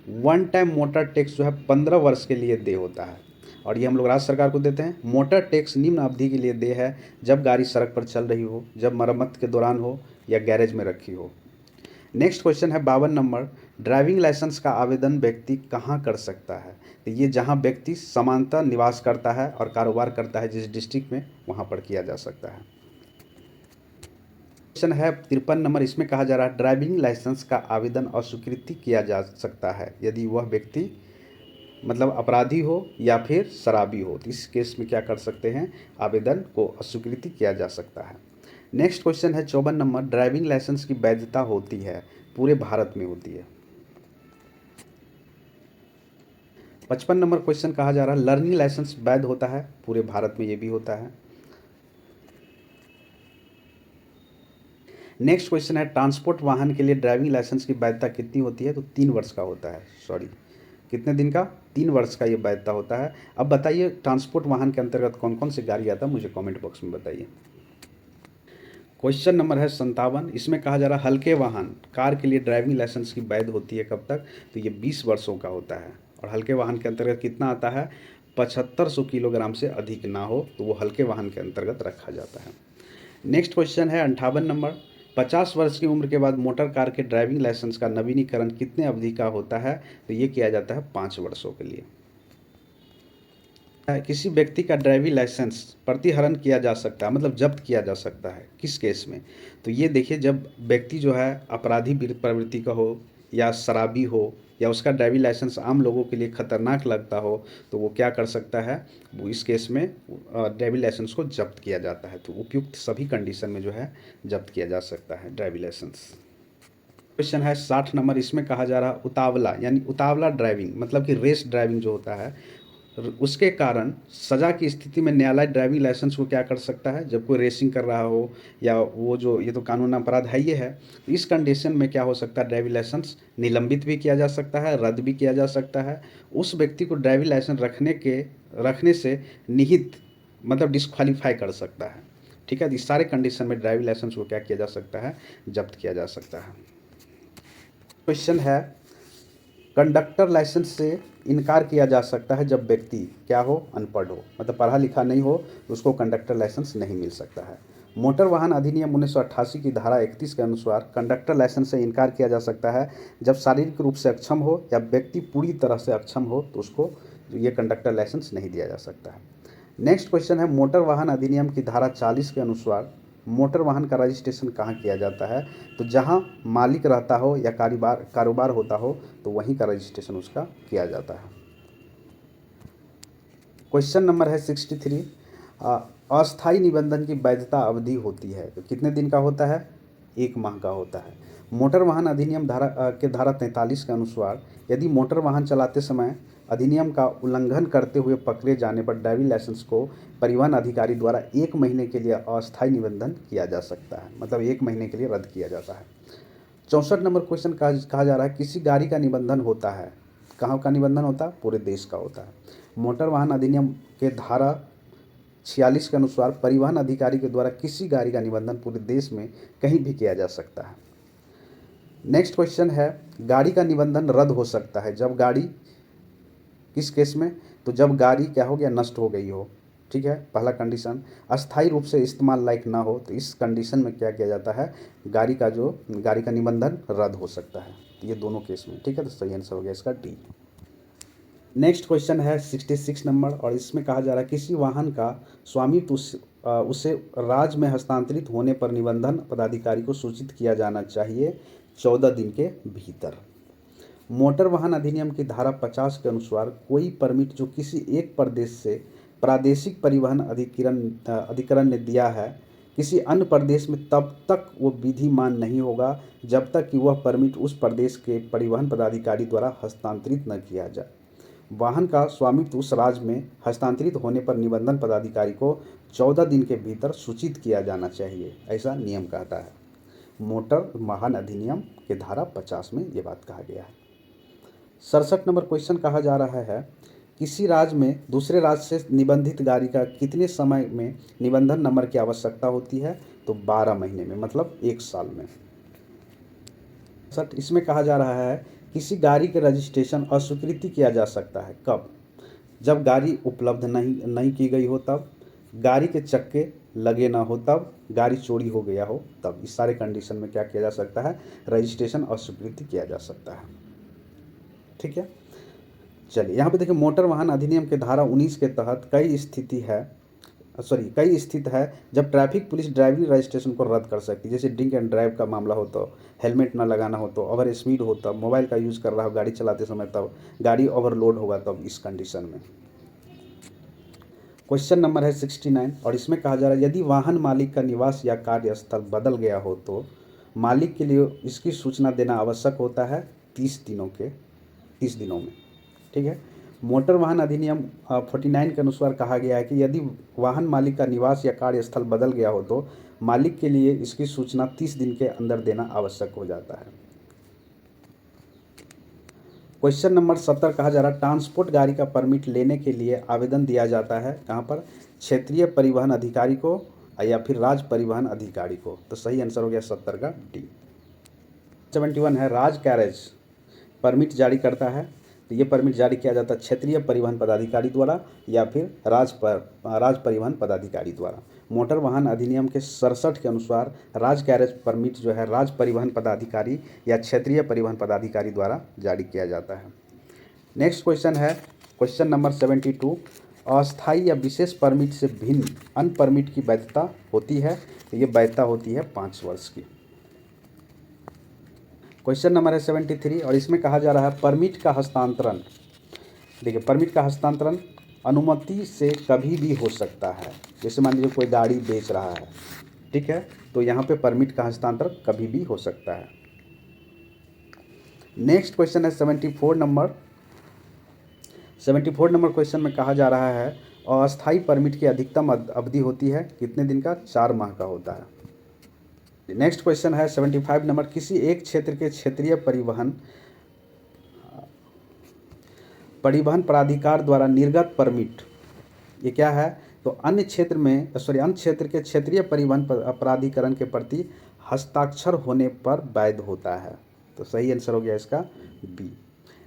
वन टाइम मोटर टैक्स जो है 15 वर्ष के लिए देय होता है और ये हम लोग राज्य सरकार को देते हैं। मोटर टैक्स निम्न अवधि के लिए देय है जब गाड़ी सड़क पर चल रही हो, जब मरम्मत के दौरान हो या गैरेज में रखी हो। नेक्स्ट क्वेश्चन है 52 नंबर, ड्राइविंग लाइसेंस का आवेदन व्यक्ति कहाँ कर सकता है। तो ये जहाँ व्यक्ति समानता निवास करता है और कारोबार करता है जिस डिस्ट्रिक्ट में, वहाँ पर किया जा सकता है। क्वेश्चन है 53 नंबर, इसमें कहा जा रहा है ड्राइविंग लाइसेंस का आवेदन अस्वीकृति किया जा सकता है यदि वह व्यक्ति मतलब अपराधी हो या फिर शराबी हो। तो इस केस में क्या कर सकते हैं, आवेदन को अस्वीकृति किया जा सकता है। नेक्स्ट क्वेश्चन है 54 नंबर, ड्राइविंग लाइसेंस की वैधता होती है पूरे भारत में होती है। 55 नंबर क्वेश्चन कहा जा रहा है लर्निंग लाइसेंस वैध होता है पूरे भारत में, ये भी होता है। नेक्स्ट क्वेश्चन है ट्रांसपोर्ट वाहन के लिए ड्राइविंग लाइसेंस की वैधता कितनी होती है। तो 3 वर्ष का होता है, सॉरी कितने दिन का, 3 वर्ष का ये वैधता होता है। अब बताइए ट्रांसपोर्ट वाहन के अंतर्गत कौन कौन सी गाड़ी आता है, मुझे कमेंट बॉक्स में बताइए। क्वेश्चन नंबर है 57, इसमें कहा जा रहा है हल्के वाहन कार के लिए ड्राइविंग लाइसेंस की वैध होती है कब तक। तो ये 20 वर्षों का होता है और हल्के वाहन के अंतर्गत कितना आता है, 7500 किलोग्राम से अधिक ना हो तो वो हल्के वाहन के अंतर्गत रखा जाता है। नेक्स्ट क्वेश्चन है 58 नंबर, 50 वर्ष की उम्र के बाद मोटर कार के ड्राइविंग लाइसेंस का नवीनीकरण कितने अवधि का होता है। तो ये किया जाता है 5 वर्षों के लिए। किसी व्यक्ति का ड्राइविंग लाइसेंस प्रतिहरण किया जा सकता है, मतलब जब्त किया जा सकता है किस केस में। तो ये देखिए जब व्यक्ति जो है अपराधी प्रवृत्ति का हो या शराबी हो या उसका ड्राइविंग लाइसेंस आम लोगों के लिए खतरनाक लगता हो, तो वो क्या कर सकता है, वो इस केस में ड्राइविंग लाइसेंस को जब्त किया जाता है। तो उपयुक्त सभी कंडीशन में जो है जब्त किया जा सकता है ड्राइविंग लाइसेंस। क्वेश्चन है 60 नंबर, इसमें कहा जा रहा है उतावला यानी उतावला ड्राइविंग मतलब कि रेस ड्राइविंग जो होता है उसके कारण सज़ा की स्थिति में न्यायालय ड्राइविंग लाइसेंस को क्या कर सकता है, जब कोई रेसिंग कर रहा हो या वो जो ये तो कानून अपराध है ये है, इस कंडीशन में क्या हो सकता है, ड्राइविंग लाइसेंस निलंबित भी किया जा सकता है, रद्द भी किया जा सकता है। उस व्यक्ति को ड्राइविंग लाइसेंस रखने से निहित मतलब डिस्क्वालीफाई कर सकता है, ठीक है। इस सारे कंडीशन में ड्राइविंग लाइसेंस को क्या किया जा सकता है, जब्त किया जा सकता है। क्वेश्चन है कंडक्टर लाइसेंस से इनकार किया जा सकता है जब व्यक्ति क्या हो, अनपढ़ हो, मतलब पढ़ा लिखा नहीं हो तो उसको कंडक्टर लाइसेंस नहीं मिल सकता है। मोटर वाहन अधिनियम 1988 की धारा 31 के अनुसार कंडक्टर लाइसेंस से इनकार किया जा सकता है जब शारीरिक रूप से अक्षम हो या व्यक्ति पूरी तरह से अक्षम हो तो उसको ये कंडक्टर लाइसेंस नहीं दिया जा सकता है। नेक्स्ट क्वेश्चन है मोटर वाहन अधिनियम की धारा 40 के अनुसार मोटर वाहन का रजिस्ट्रेशन कहाँ किया जाता है। तो जहाँ मालिक रहता हो या कारोबार होता हो तो वहीं का रजिस्ट्रेशन उसका किया जाता है। क्वेश्चन नंबर है 63, अस्थायी निबंधन की वैधता अवधि होती है तो कितने दिन का होता है, 1 माह का होता है। मोटर वाहन अधिनियम के धारा 43 के अनुसार यदि मोटर वाहन चलाते समय अधिनियम का उल्लंघन करते हुए पकड़े जाने पर ड्राइविंग लाइसेंस को परिवहन अधिकारी द्वारा 1 महीने के लिए अस्थायी निबंधन किया जा सकता है, मतलब 1 महीने के लिए रद्द किया जाता है। 64 नंबर क्वेश्चन कहा जा रहा है किसी गाड़ी का निबंधन होता है, कहाँ का निबंधन होता है? पूरे देश का होता है। मोटर वाहन अधिनियम के धारा 46 के अनुसार परिवहन अधिकारी के द्वारा किसी गाड़ी का निबंधन पूरे देश में कहीं भी किया जा सकता है। नेक्स्ट क्वेश्चन है गाड़ी का निबंधन रद्द हो सकता है जब गाड़ी, किस केस में? तो जब गाड़ी क्या हो गया, नष्ट हो गई हो। ठीक है, पहला कंडीशन। अस्थायी रूप से इस्तेमाल लायक ना हो, तो इस कंडीशन में क्या किया जाता है, गाड़ी का निबंधन रद्द हो सकता है। तो ये दोनों केस में। ठीक है, तो सही आंसर हो गया इसका डी। नेक्स्ट क्वेश्चन है 66 नंबर, और इसमें कहा जा रहा है किसी वाहन का स्वामित्व उसे राज्य में हस्तांतरित होने पर निबंधन पदाधिकारी को सूचित किया जाना चाहिए 14 दिन के भीतर। मोटर वाहन अधिनियम की धारा 50 के अनुसार कोई परमिट जो किसी एक प्रदेश से प्रादेशिक परिवहन अधिकरण ने दिया है किसी अन्य प्रदेश में, तब तक वो विधिमान नहीं होगा जब तक कि वह परमिट उस प्रदेश के परिवहन पदाधिकारी द्वारा हस्तांतरित न किया जाए। वाहन का स्वामित्व उस राज्य में हस्तांतरित होने पर निबंधन पदाधिकारी को 14 दिन के भीतर सूचित किया जाना चाहिए, ऐसा नियम कहता है। मोटर वाहन अधिनियम के धारा 50 में ये बात कहा गया है। 67 नंबर क्वेश्चन कहा जा रहा है किसी राज्य में दूसरे राज्य से निबंधित गाड़ी का कितने समय में निबंधन नंबर की आवश्यकता होती है? तो 12 महीने में, मतलब 1 साल में। इसमें कहा जा रहा है किसी गाड़ी के रजिस्ट्रेशन अस्वीकृति किया जा सकता है कब? जब गाड़ी उपलब्ध नहीं की गई हो तब, गाड़ी के चक्के लगे ना हो तब, गाड़ी चोरी हो गया हो तब। इस सारे कंडीशन में क्या किया जा सकता है, रजिस्ट्रेशन अस्वीकृति किया जा सकता है। ठीक है, चलिए यहाँ पे देखिए मोटर वाहन अधिनियम के धारा 19 के तहत कई स्थित है जब ट्रैफिक पुलिस ड्राइविंग रजिस्ट्रेशन को रद्द कर सकती है। जैसे ड्रिंक एंड ड्राइव का मामला हो तो, हेलमेट ना लगाना हो तो, ओवर स्पीड हो तब, मोबाइल का यूज़ कर रहा हो गाड़ी चलाते समय तब, गाड़ी ओवरलोड होगा तब, इस कंडीशन में। क्वेश्चन नंबर है 69, और इसमें कहा जा रहा है यदि वाहन मालिक का निवास या कार्यस्थल बदल गया हो तो मालिक के लिए इसकी सूचना देना आवश्यक होता है 30 दिनों में। ठीक है, मोटर वाहन अधिनियम 49 के अनुसार कहा गया है कि यदि वाहन मालिक का निवास या कार्यस्थल बदल गया हो तो मालिक के लिए इसकी सूचना 30 दिन के अंदर देना आवश्यक हो जाता है। क्वेश्चन नंबर 70 कहा जा रहा है ट्रांसपोर्ट गाड़ी का परमिट लेने के लिए आवेदन दिया जाता है कहाँ पर? क्षेत्रीय परिवहन अधिकारी को या फिर राज्य परिवहन अधिकारी को। तो सही आंसर हो गया 70 का डी। 71 है राज्य कैरेज परमिट जारी करता है, तो ये परमिट जारी किया जाता है क्षेत्रीय परिवहन पदाधिकारी द्वारा या फिर राज्य परिवहन पदाधिकारी द्वारा। मोटर वाहन अधिनियम के 67 के अनुसार राज्य कैरेज परमिट जो है राज्य परिवहन पदाधिकारी या क्षेत्रीय परिवहन पदाधिकारी द्वारा जारी किया जाता है। नेक्स्ट क्वेश्चन है क्वेश्चन नंबर 72, अस्थायी या विशेष परमिट से भिन्न अन्य परमिट की वैधता होती है, तो ये वैधता होती है 5 वर्ष की। क्वेश्चन नंबर है 73, और इसमें कहा जा रहा है परमिट का हस्तांतरण। देखिए परमिट का हस्तांतरण अनुमति से कभी भी हो सकता है। जैसे मान लीजिए कोई गाड़ी बेच रहा है, ठीक है, तो यहाँ पे परमिट का हस्तांतरण कभी भी हो सकता है। नेक्स्ट क्वेश्चन है 74 नंबर क्वेश्चन में कहा जा रहा है अस्थायी परमिट की अधिकतम अवधि होती है कितने दिन का? 4 माह का होता है। नेक्स्ट क्वेश्चन है 75 नंबर, किसी एक क्षेत्र के क्षेत्रीय परिवहन प्राधिकार द्वारा निर्गत परमिट, ये क्या है? तो अन्य क्षेत्र के क्षेत्रीय परिवहन प्राधिकरण के प्रति हस्ताक्षर होने पर वैध होता है। तो सही आंसर हो गया इसका बी।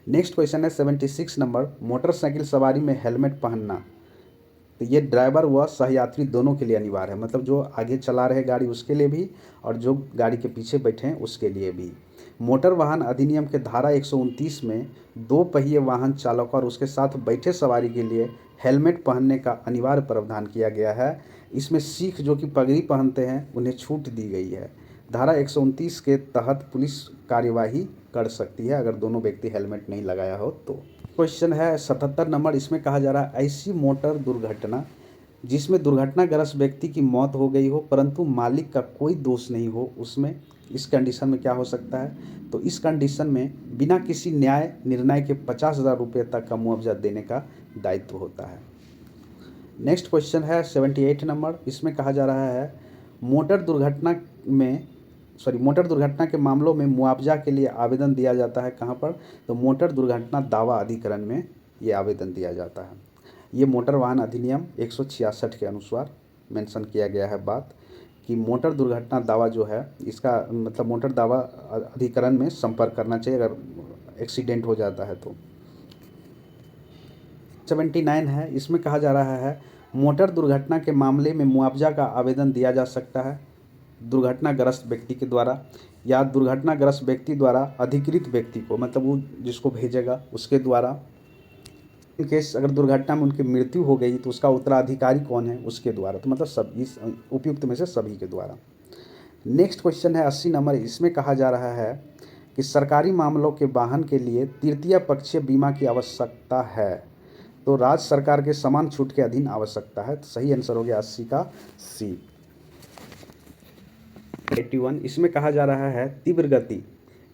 नेक्स्ट क्वेश्चन है 76 नंबर, मोटरसाइकिल सवारी में हेलमेट पहनना, तो ये ड्राइवर व सहयात्री दोनों के लिए अनिवार्य है, मतलब जो आगे चला रहे गाड़ी उसके लिए भी और जो गाड़ी के पीछे बैठे हैं उसके लिए भी। मोटर वाहन अधिनियम के धारा 129 में 2 पहिए वाहन चालक और उसके साथ बैठे सवारी के लिए हेलमेट पहनने का अनिवार्य प्रावधान किया गया है। इसमें सिख जो कि पगड़ी पहनते हैं उन्हें छूट दी गई है। धारा 129 के तहत पुलिस कार्यवाही कर सकती है अगर दोनों व्यक्ति हेलमेट नहीं लगाया हो तो। क्वेश्चन है 77 नंबर, इसमें कहा जा रहा है ऐसी मोटर दुर्घटना जिसमें दुर्घटनाग्रस्त व्यक्ति की मौत हो गई हो परंतु मालिक का कोई दोष नहीं हो, उसमें इस कंडीशन में क्या हो सकता है? तो इस कंडीशन में बिना किसी न्याय निर्णय के 50,000 रुपये तक का मुआवजा देने का दायित्व होता है। नेक्स्ट क्वेश्चन है 78 नंबर। इसमें कहा जा रहा है मोटर दुर्घटना के मामलों में मुआवजा के लिए आवेदन दिया जाता है कहाँ पर? तो मोटर दुर्घटना दावा अधिकरण में ये आवेदन दिया जाता है। ये मोटर वाहन अधिनियम 166 के अनुसार मेंशन किया गया है बात कि मोटर दुर्घटना दावा जो है इसका मतलब मोटर दावा अधिकरण में संपर्क करना चाहिए अगर एक्सीडेंट हो जाता है तो। 79 है। इसमें कहा जा रहा है मोटर दुर्घटना के मामले में मुआवजा का आवेदन दिया जा सकता है दुर्घटनाग्रस्त व्यक्ति के द्वारा या दुर्घटनाग्रस्त व्यक्ति द्वारा अधिकृत व्यक्ति को, मतलब वो जिसको भेजेगा उसके द्वारा। इन केस अगर दुर्घटना में उनकी मृत्यु हो गई तो उसका उत्तराधिकारी कौन है? उसके द्वारा। तो मतलब सब इस उपयुक्त में से सभी के द्वारा। नेक्स्ट क्वेश्चन है 80 नंबर। इसमें कहा जा रहा है कि सरकारी मामलों के वाहन के लिए तृतीय पक्षीय बीमा की आवश्यकता है तो राज्य सरकार के समान छूट के अधीन आवश्यकता है। तो सही आंसर हो गया 80 का सी। 81। इसमें कहा जा रहा है तीव्र गति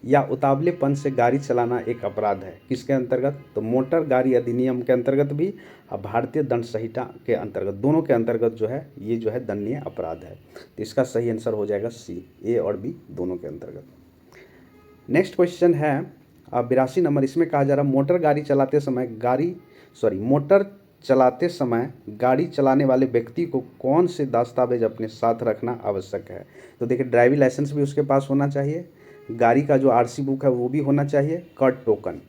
या उतावलेपन से गाड़ी चलाना एक अपराध है किसके अंतर्गत? तो मोटर गाड़ी अधिनियम के अंतर्गत भी और भारतीय दंड संहिता के अंतर्गत, दोनों के अंतर्गत जो है ये जो है दंडनीय अपराध है। तो इसका सही आंसर हो जाएगा सी, ए और बी दोनों के अंतर्गत। नेक्स्ट क्वेश्चन है 82 नंबर। इसमें कहा जा रहा है मोटर चलाते समय गाड़ी चलाने वाले व्यक्ति को कौन से दस्तावेज अपने साथ रखना आवश्यक है? तो देखिए ड्राइविंग लाइसेंस भी उसके पास होना चाहिए, गाड़ी का जो आरसी बुक है वो भी होना चाहिए, कार्ड टोकन,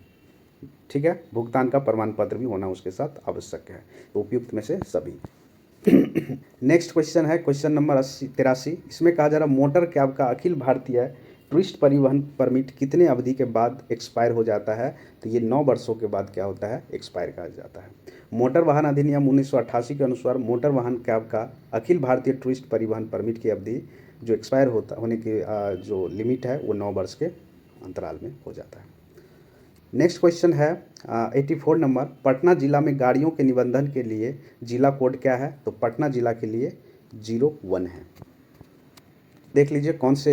ठीक है, भुगतान का प्रमाण पत्र भी होना उसके साथ आवश्यक है। तो उपयुक्त में से सभी। नेक्स्ट क्वेश्चन है क्वेश्चन नंबर 83। इसमें कहा जा रहा मोटर कैब का अखिल भारतीय टूरिस्ट परिवहन परमिट कितने अवधि के बाद एक्सपायर हो जाता है? तो ये 9 वर्षों के बाद क्या होता है? एक्सपायर कहा जाता है। मोटर वाहन अधिनियम 1988 के अनुसार मोटर वाहन कैब का अखिल भारतीय टूरिस्ट परिवहन परमिट की अवधि जो एक्सपायर होने की जो लिमिट है वो 9 वर्ष के अंतराल में हो जाता है। नेक्स्ट क्वेश्चन है 84 नंबर। पटना जिला में गाड़ियों के निबंधन के लिए जिला कोड क्या है? तो पटना जिला के लिए 01 है। देख लीजिए कौन से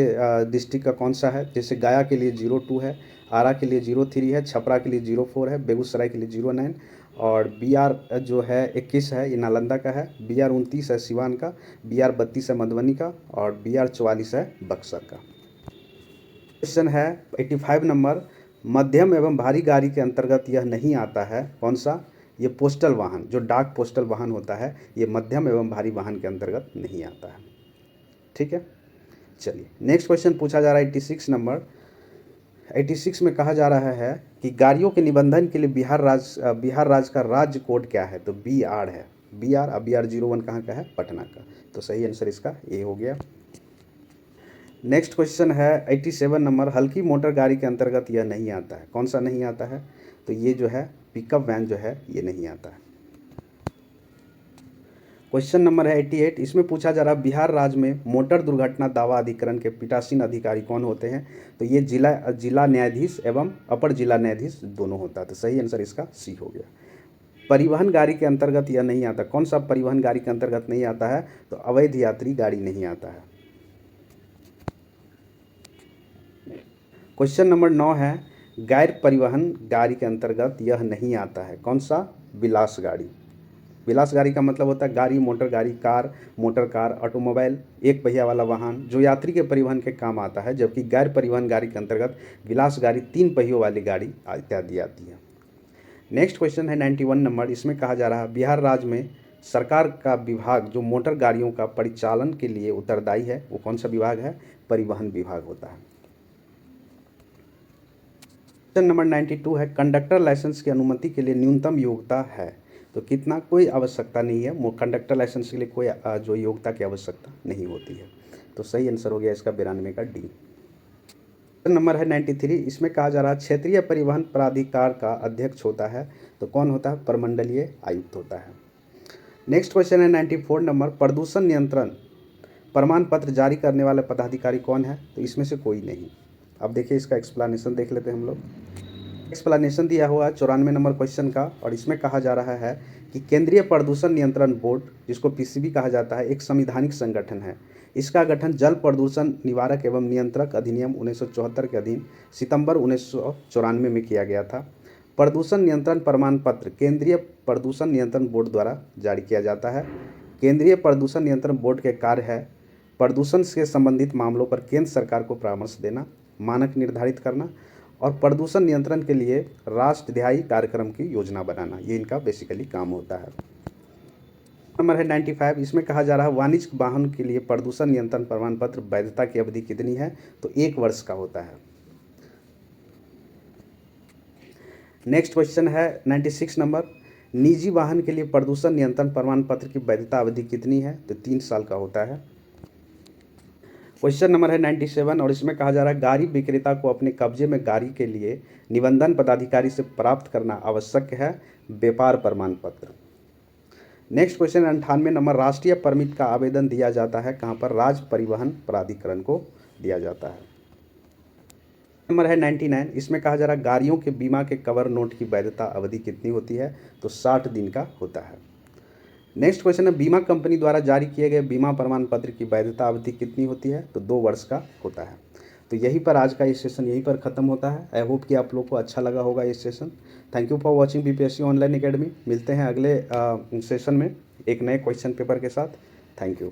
डिस्ट्रिक्ट का कौन सा है। जैसे गया के लिए 02 है, आरा के लिए 03 है, छपरा के लिए 04 है, बेगूसराय के लिए 09 और BR जो है 21 है ये नालंदा का है, BR 29 है सिवान का, BR 32 है मधुबनी का और BR 44 है बक्सर का। क्वेश्चन है 85 नंबर। मध्यम एवं भारी गाड़ी के अंतर्गत यह नहीं आता है कौन सा? ये पोस्टल वाहन, जो डाक पोस्टल वाहन होता है ये मध्यम एवं भारी वाहन के अंतर्गत नहीं आता है, ठीक है। चलिए नेक्स्ट क्वेश्चन पूछा जा रहा है 86 नंबर। 86 में कहा जा रहा है कि गाड़ियों के निबंधन के लिए बिहार राज्य का राज्य कोड क्या है? तो BR है, BR 01 कहाँ का है? पटना का। तो सही आंसर इसका ए हो गया। नेक्स्ट क्वेश्चन है 87 नंबर। हल्की मोटर गाड़ी के अंतर्गत यह नहीं आता है, कौन सा नहीं आता है? तो ये जो है पिकअप वैन जो है ये नहीं आता है। क्वेश्चन नंबर है 88। इसमें पूछा जा रहा है बिहार राज्य में मोटर दुर्घटना दावा अधिकरण के पीठासीन अधिकारी कौन होते हैं? तो ये जिला न्यायाधीश एवं अपर जिला न्यायाधीश दोनों होता है। तो सही आंसर इसका सी हो गया। परिवहन गाड़ी के अंतर्गत यह नहीं आता, कौन सा परिवहन गाड़ी के अंतर्गत नहीं आता है? तो अवैध यात्री गाड़ी नहीं आता है। क्वेश्चन नंबर 9 है गैर परिवहन गाड़ी के अंतर्गत यह नहीं आता है, कौन सा? विलास गाड़ी। विलास गाड़ी का मतलब होता है गाड़ी, मोटर गाड़ी, कार, मोटर कार, ऑटोमोबाइल, एक पहिया वाला वाहन जो यात्री के परिवहन के काम आता है, जबकि गैर परिवहन गाड़ी के अंतर्गत विलास गाड़ी, 3 पहियों वाली गाड़ी इत्यादि आती है। नेक्स्ट क्वेश्चन है 91 नंबर। इसमें कहा जा रहा है बिहार राज्य में सरकार का विभाग जो मोटर गाड़ियों का परिचालन के लिए उत्तरदायी है वो कौन सा विभाग है? परिवहन विभाग होता है। क्वेश्चन नंबर 92 है कंडक्टर लाइसेंस की अनुमति के लिए न्यूनतम योग्यता है? तो कितना? कोई आवश्यकता नहीं है, कंडक्टर लाइसेंस के लिए कोई जो योग्यता की आवश्यकता नहीं होती है। तो सही आंसर हो गया इसका 92 का डी। क्वेश्चन नंबर है 93। इसमें कहा जा रहा है क्षेत्रीय परिवहन प्राधिकार का अध्यक्ष होता है, तो कौन होता है? प्रमंडलीय आयुक्त होता है। नेक्स्ट क्वेश्चन है 94 नंबर। प्रदूषण नियंत्रण प्रमाण पत्र जारी करने वाले पदाधिकारी कौन है? तो इसमें से कोई नहीं। अब देखिए इसका एक्सप्लेनेशन देख लेते हैं हम लोग। एक्सप्लेनेशन दिया हुआ है 94 नंबर क्वेश्चन का, और इसमें कहा जा रहा है कि केंद्रीय प्रदूषण नियंत्रण बोर्ड, जिसको पीसीबी कहा जाता है, एक संवैधानिक संगठन है। इसका गठन जल प्रदूषण निवारक एवं नियंत्रक अधिनियम 1974 के अधीन सितंबर 1994 में किया गया था। प्रदूषण नियंत्रण प्रमाण पत्र केंद्रीय प्रदूषण नियंत्रण बोर्ड द्वारा जारी किया जाता है। केंद्रीय प्रदूषण नियंत्रण बोर्ड के कार्य है प्रदूषण से संबंधित मामलों पर केंद्र सरकार को परामर्श देना, मानक निर्धारित करना और प्रदूषण नियंत्रण के लिए राष्ट्रव्यापी कार्यक्रम की योजना बनाना। ये इनका बेसिकली काम होता है। नंबर है 95, इसमें कहा जा रहा है वाणिज्यिक वाहन के लिए प्रदूषण नियंत्रण प्रमाण पत्र वैधता की अवधि कितनी है? तो 1 वर्ष का होता है। नेक्स्ट क्वेश्चन है 96 नंबर, निजी वाहन के लिए प्रदूषण नियंत्रण प्रमाण पत्र की वैधता अवधि कितनी है? तो 3 साल का होता है। क्वेश्चन नंबर है 97, और इसमें कहा जा रहा है गाड़ी विक्रेता को अपने कब्जे में गाड़ी के लिए निबंधन पदाधिकारी से प्राप्त करना आवश्यक है व्यापार प्रमाण पत्र। नेक्स्ट क्वेश्चन 98 नंबर, राष्ट्रीय परमिट का आवेदन दिया जाता है कहाँ पर? राज्य परिवहन प्राधिकरण को दिया जाता है। नंबर है 99, इसमें कहा जा रहा है गाड़ियों के बीमा के कवर नोट की वैधता अवधि कितनी होती है? तो 60 दिन का होता है। नेक्स्ट क्वेश्चन है बीमा कंपनी द्वारा जारी किए गए बीमा प्रमाण पत्र की वैधता अवधि कितनी होती है? तो 2 वर्ष का होता है। तो यहीं पर आज का ये सेशन यहीं पर ख़त्म होता है। आई होप कि आप लोग को अच्छा लगा होगा ये session. Thank you for watching BPSC online academy. मिलते हैं अगले सेशन में एक नए क्वेश्चन पेपर के साथ। Thank you.